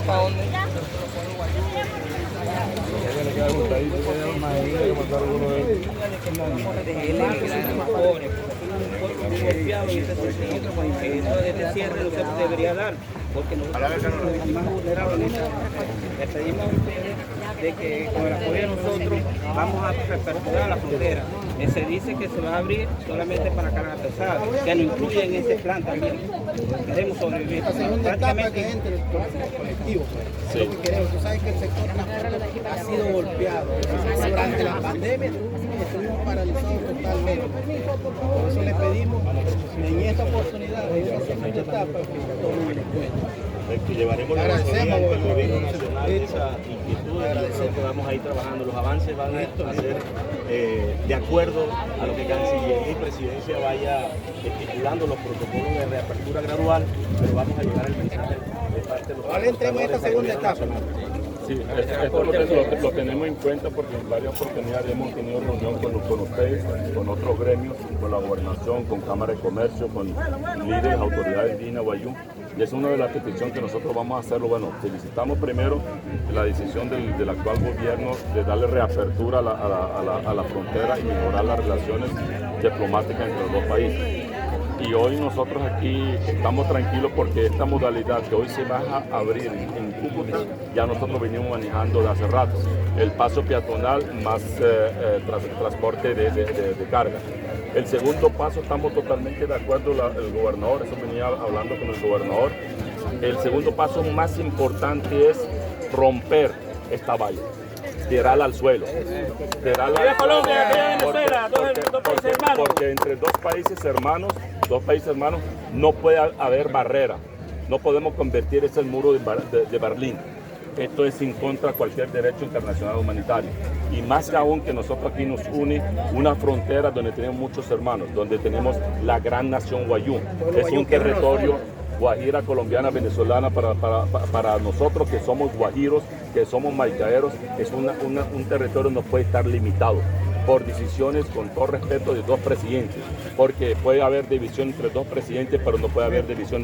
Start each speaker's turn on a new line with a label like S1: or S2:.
S1: para dónde.
S2: Este cierre no se debería dar, porque nosotros somos los más vulnerables. Les pedimos a ustedes de que con el apoyo de nosotros vamos a reaperturar la frontera. Se dice que se va a abrir solamente para carga pesada, que no incluye en ese plan también. Queremos sobrevivir.
S3: Prácticamente entre el colectivo. Sí. Lo que queremos, tú sabes que el sector transporte ha sido golpeado. Durante la pandemia estuvimos paralizados totalmente. Por eso le pedimos en esta oportunidad, en esta segunda etapa, que tomen en cuenta.
S4: Que llevaremos la responsabilidad del gobierno nacional de esa inquietud y que vamos a ir trabajando. Los avances van a ser de acuerdo a lo que Cancillería y Presidencia vaya estipulando los protocolos de reapertura gradual, pero vamos a llevar el mensaje de parte de los
S3: ¿Cuál entremos en esta segunda etapa?
S5: Sí, esto lo tenemos en cuenta porque en varias oportunidades hemos tenido reunión con ustedes, con otros gremios, con la gobernación, con Cámara de Comercio, con líderes, autoridades de Guayú. Y es una de las peticiones que nosotros vamos a hacerlo. Bueno, felicitamos primero la decisión del actual gobierno de darle reapertura a la frontera y mejorar las relaciones diplomáticas entre los dos países. Y hoy nosotros aquí estamos tranquilos porque esta modalidad que hoy se va a abrir en Cúcuta, ya nosotros venimos manejando de hace rato. El paso peatonal más transporte de carga. El segundo paso, estamos totalmente de acuerdo, el gobernador, eso venía hablando con el gobernador. El segundo paso más importante es romper esta valla, tirarla al suelo. Porque entre dos países hermanos no puede haber barrera. No podemos convertir ese muro de Berlín. Esto es en contra de cualquier derecho internacional humanitario. Y más aún que nosotros aquí nos une una frontera donde tenemos muchos hermanos, donde tenemos la gran nación Guayú. Es un territorio guajira, colombiana, venezolana, para nosotros que somos guajiros, que somos maicaeros, es un territorio que no puede estar limitado por decisiones, con todo respeto, de dos presidentes, porque puede haber división entre dos presidentes, pero no puede haber división